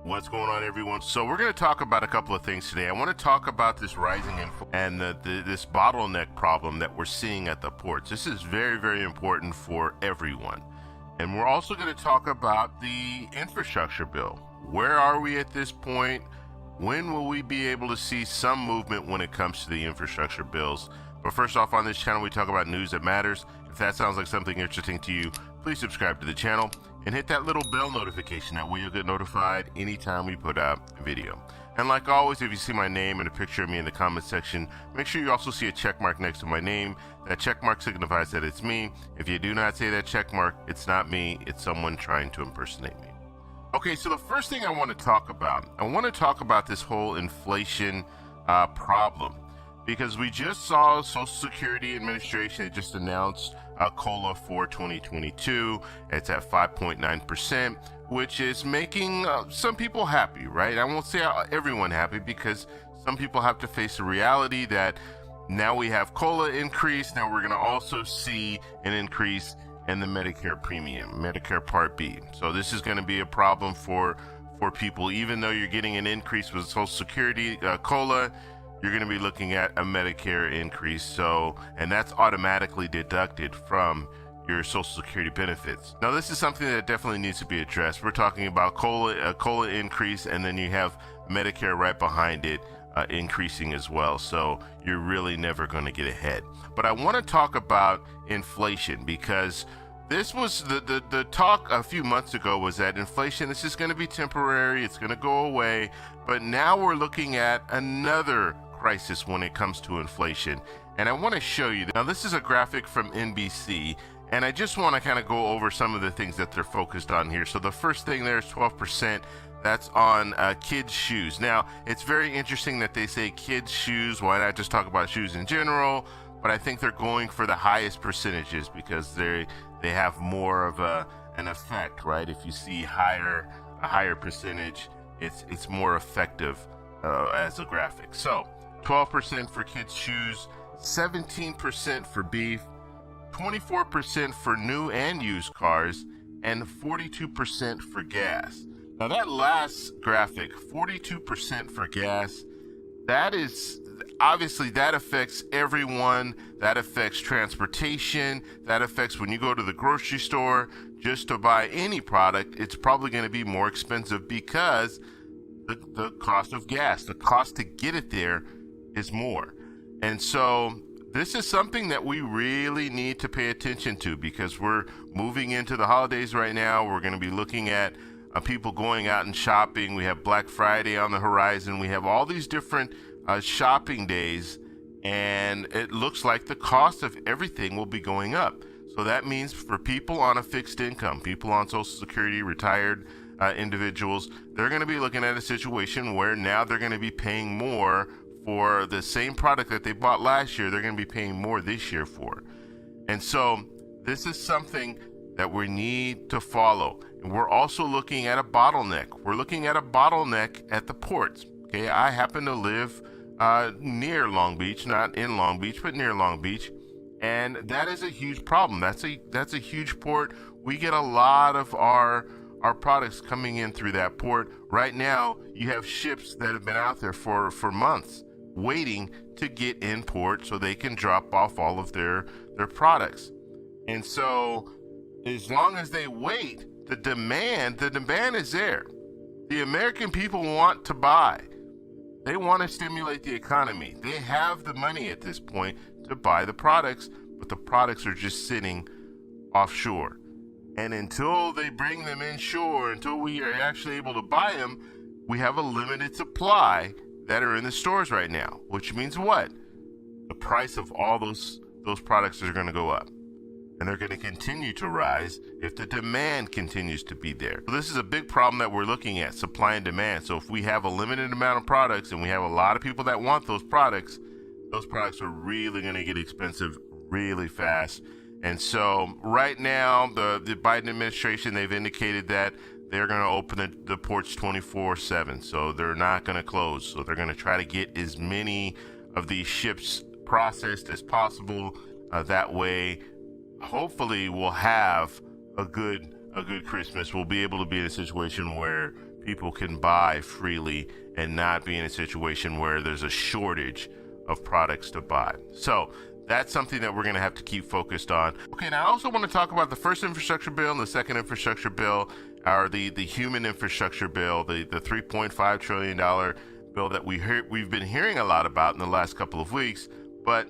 What's going on, everyone? So we're going to talk about a couple of things today. I want to talk about this rising inflation and this bottleneck problem that we're seeing at the ports. This is very, very important for everyone. And we're also going to talk about the infrastructure bill. Where are we at this point? When will we be able to see some movement when it comes to the infrastructure bills? But first off, on this channel, we talk about news that matters. If that sounds like something interesting to you, please subscribe to the channel and hit that little bell notification. That way you'll get notified anytime we put out a video. And like always, if you see my name and a picture of me in the comment section, make sure you also see a check mark next to my name. That check mark signifies that it's me. If you do not see that check mark, it's not me, it's someone trying to impersonate me. Okay, so the first thing I want to talk about this whole inflation problem, because we just saw Social Security Administration, it just announced COLA for 2022. It's at 5.9%, which is making some people happy, right? I won't say everyone happy, because some people have to face the reality that now we have COLA increase. Now we're going to also see an increase in the Medicare premium, Medicare Part B. So this is going to be a problem for people. Even though you're getting an increase with Social Security COLA, you're going to be looking at a Medicare increase. So, and that's automatically deducted from your Social Security benefits. Now, this is something that definitely needs to be addressed. We're talking about a COLA increase, and then you have Medicare right behind it increasing as well. So you're really never going to get ahead. But I want to talk about inflation, because this was the talk a few months ago was that inflation, this is going to be temporary, it's going to go away. But now we're looking at another crisis when it comes to inflation. And I want to show you. Now, this is a graphic from NBC, and I just want to kind of go over some of the things that they're focused on here. So the first thing there is 12%. That's on kids' shoes. Now, it's very interesting that they say kids' shoes. Why not just talk about shoes in general? But I think they're going for the highest percentages because they have more of an effect, right? If you see a higher percentage, it's more effective as a graphic. So 12% for kids' shoes, 17% for beef, 24% for new and used cars, and 42% for gas. Now that last graphic, 42% for gas, that is obviously, that affects everyone. That affects transportation. That affects when you go to the grocery store just to buy any product. It's probably going to be more expensive because the cost of gas, the cost to get it there is more. And so this is something that we really need to pay attention to, because we're moving into the holidays right now. We're going to be looking at people going out and shopping. We have Black Friday on the horizon. We have all these different shopping days, and it looks like the cost of everything will be going up. So that means for people on a fixed income, people on Social Security, retired individuals, they're going to be looking at a situation where now they're going to be paying more for the same product that they bought last year. They're going to be paying more this year for. And so this is something that we need to follow. And we're also looking at a bottleneck. We're looking at a bottleneck at the ports. Okay, I happen to live near Long Beach, not in Long Beach, but near Long Beach, and that is a huge problem. That's a huge port. We get a lot of our products coming in through that port. Right now, you have ships that have been out there for months waiting to get in port so they can drop off all of their products. And so as long as they wait, the demand is there. The American people want to buy. They want to stimulate the economy. They have the money at this point to buy the products, but the products are just sitting offshore. And until they bring them inshore, until we are actually able to buy them, we have a limited supply that are in the stores right now, which means what? The price of all those products are going to go up. And they're going to continue to rise if the demand continues to be there. So this is a big problem that we're looking at, supply and demand. So if we have a limited amount of products and we have a lot of people that want those products are really going to get expensive really fast. And so right now, the Biden administration, they've indicated that they're going to open the ports 24/7. So they're not going to close. So they're going to try to get as many of these ships processed as possible. That way, hopefully we'll have a good Christmas. We'll be able to be in a situation where people can buy freely and not be in a situation where there's a shortage of products to buy. So that's something that we're going to have to keep focused on. Okay, now I also want to talk about the first infrastructure bill and the second infrastructure bill, or the human infrastructure bill, the $3.5 trillion bill that we've been hearing a lot about in the last couple of weeks, but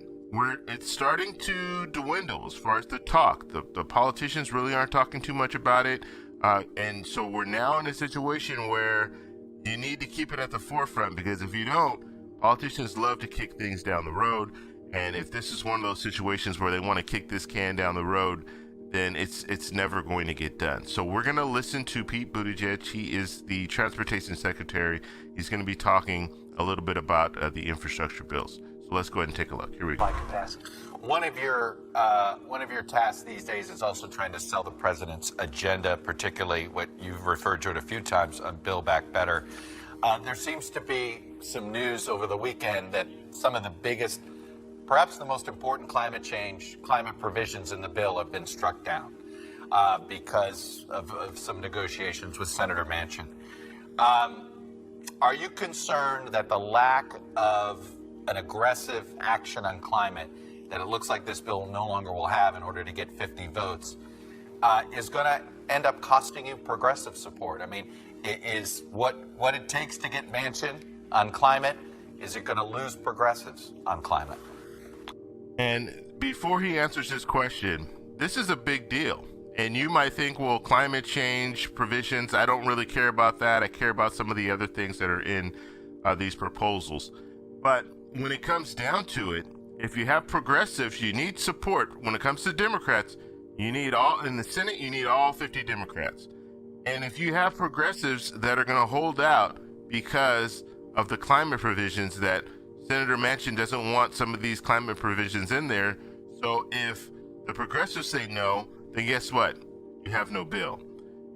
it's starting to dwindle as far as the talk. The politicians really aren't talking too much about it, and so we're now in a situation where you need to keep it at the forefront, because if you don't, politicians love to kick things down the road. And if this is one of those situations where they want to kick this can down the road, then it's never going to get done. So we're going to listen to Pete Buttigieg. He is the transportation secretary. He's going to be talking a little bit about the infrastructure bills. So let's go ahead and take a look. Here we go. One of your tasks these days is also trying to sell the president's agenda, particularly what you've referred to it a few times on Build Back Better. There seems to be some news over the weekend that some of the biggest, perhaps the most important climate provisions in the bill have been struck down because of some negotiations with Senator Manchin. Are you concerned that the lack of an aggressive action on climate that it looks like this bill no longer will have in order to get 50 votes is going to end up costing you progressive support? I mean, is what it takes to get Manchin on climate, is it going to lose progressives on climate? And before he answers this question, this is a big deal. And you might think, well, climate change provisions, I don't really care about that. I care about some of the other things that are in these proposals. But when it comes down to it, if you have progressives, you need support. When it comes to Democrats, you need in the Senate, you need all 50 Democrats. And if you have progressives that are going to hold out because of the climate provisions, that Senator Manchin doesn't want some of these climate provisions in there. So if the progressives say no, then guess what? You have no bill.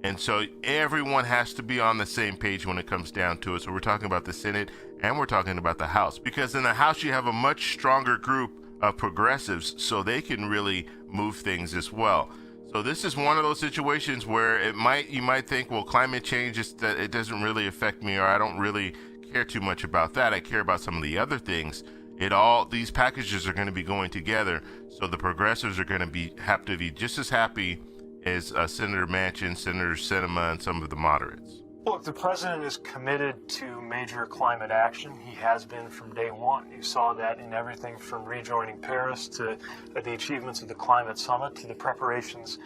And so everyone has to be on the same page when it comes down to it. So we're talking about the Senate and we're talking about the House, because in the House you have a much stronger group of progressives, so they can really move things as well. So this is one of those situations where you might think, well, climate change it doesn't really affect me, or I don't really care too much about that. I care about some of the other things. These packages are going to be going together, so the progressives are going to have to be just as happy as Senator Manchin, Senator Sinema, and some of the moderates. Look, the president is committed to major climate action. He has been from day one. You saw that in everything from rejoining Paris to the achievements of the climate summit to the preparations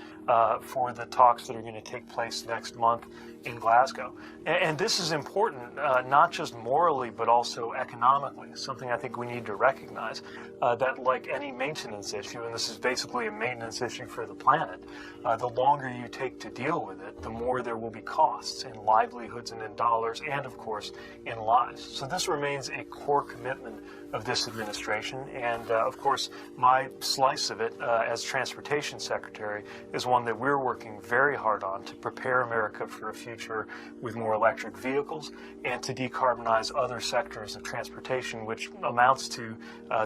for the talks that are going to take place next month in Glasgow. And this is important, not just morally, but also economically, something I think we need to recognize, that like any maintenance issue, and this is basically a maintenance issue for the planet, the longer you take to deal with it, the more there will be costs in livelihoods and in dollars, and of course in lives. So this remains a core commitment of this administration, and of course my slice of it as Transportation Secretary is one that we're working very hard on to prepare America for a future with more electric vehicles and to decarbonize other sectors of transportation, which amounts to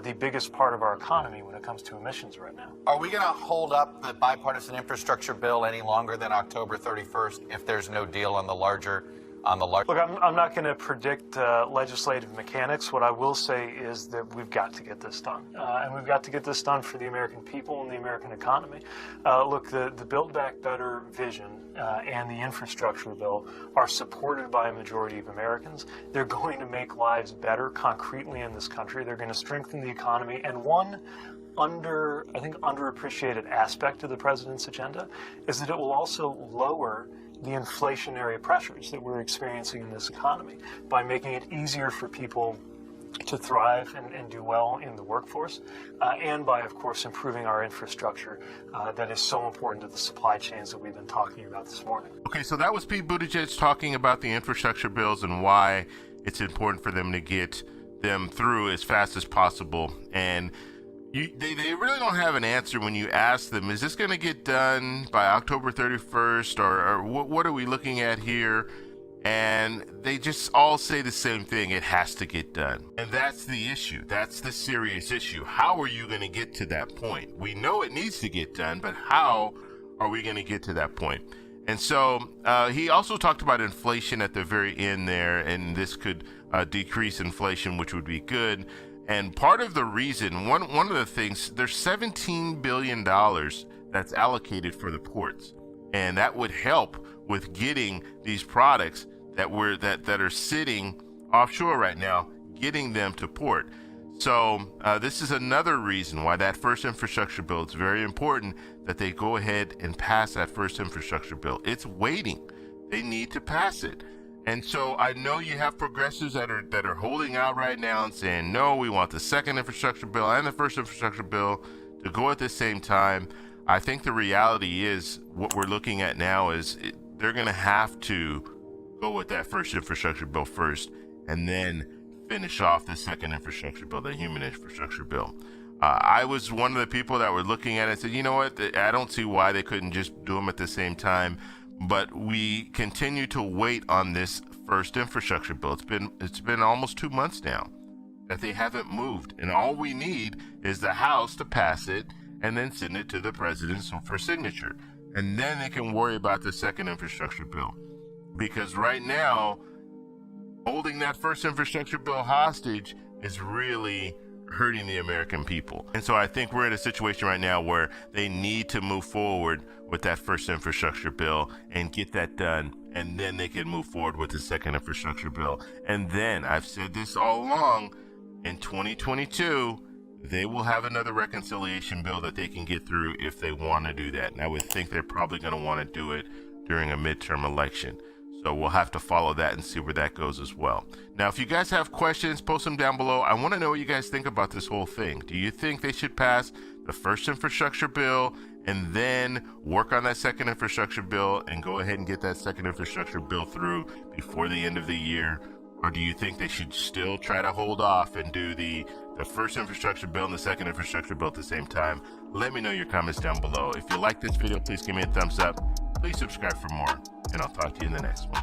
the biggest part of our economy when it comes to emissions right now. Are we going to hold up the bipartisan infrastructure bill any longer than October 31st if there's no deal on the larger? Look, I'm not going to predict legislative mechanics. What I will say is that we've got to get this done. And we've got to get this done for the American people and the American economy. Look, the Build Back Better vision and the infrastructure bill are supported by a majority of Americans. They're going to make lives better concretely in this country. They're going to strengthen the economy. And one underappreciated aspect of the president's agenda is that it will also lower the inflationary pressures that we're experiencing in this economy by making it easier for people to thrive and do well in the workforce, and by, of course, improving our infrastructure that is so important to the supply chains that we've been talking about this morning. Okay, so that was Pete Buttigieg talking about the infrastructure bills and why it's important for them to get them through as fast as possible. And they really don't have an answer when you ask them, is this going to get done by October 31st, or what are we looking at here? And they just all say the same thing: it has to get done. And that's the issue. That's the serious issue. How are you going to get to that point? We know it needs to get done, but how are we going to get to that point? And so he also talked about inflation at the very end there, and this could decrease inflation, which would be good. And part of the reason, one of the things, there's $17 billion that's allocated for the ports, and that would help with getting these products that are sitting offshore right now, getting them to port. So this is another reason why that first infrastructure bill, it's very important that they go ahead and pass that first infrastructure bill. It's waiting. They need to pass it. And so I know you have progressives that are holding out right now and saying, no, we want the second infrastructure bill and the first infrastructure bill to go at the same time. I think the reality is what we're looking at now is they're going to have to go with that first infrastructure bill first and then finish off the second infrastructure bill, the human infrastructure bill. I was one of the people that were looking at it and said, you know what, I don't see why they couldn't just do them at the same time. But we continue to wait on this first infrastructure bill. It's been almost 2 months now that they haven't moved. And all we need is the House to pass it and then send it to the president for signature. And then they can worry about the second infrastructure bill. Because right now, holding that first infrastructure bill hostage is really hurting the American people. And so I think we're in a situation right now where they need to move forward with that first infrastructure bill and get that done, and then they can move forward with the second infrastructure bill. And then, I've said this all along, in 2022, they will have another reconciliation bill that they can get through if they want to do that. And I would think they're probably going to want to do it during a midterm election. So we'll have to follow that and see where that goes as well. Now, if you guys have questions, post them down below. I want to know what you guys think about this whole thing. Do you think they should pass the first infrastructure bill and then work on that second infrastructure bill and go ahead and get that second infrastructure bill through before the end of the year? Or do you think they should still try to hold off and do the first infrastructure bill and the second infrastructure bill at the same time? Let me know your comments down below. If you like this video, please give me a thumbs up. Please subscribe for more, and I'll talk to you in the next one.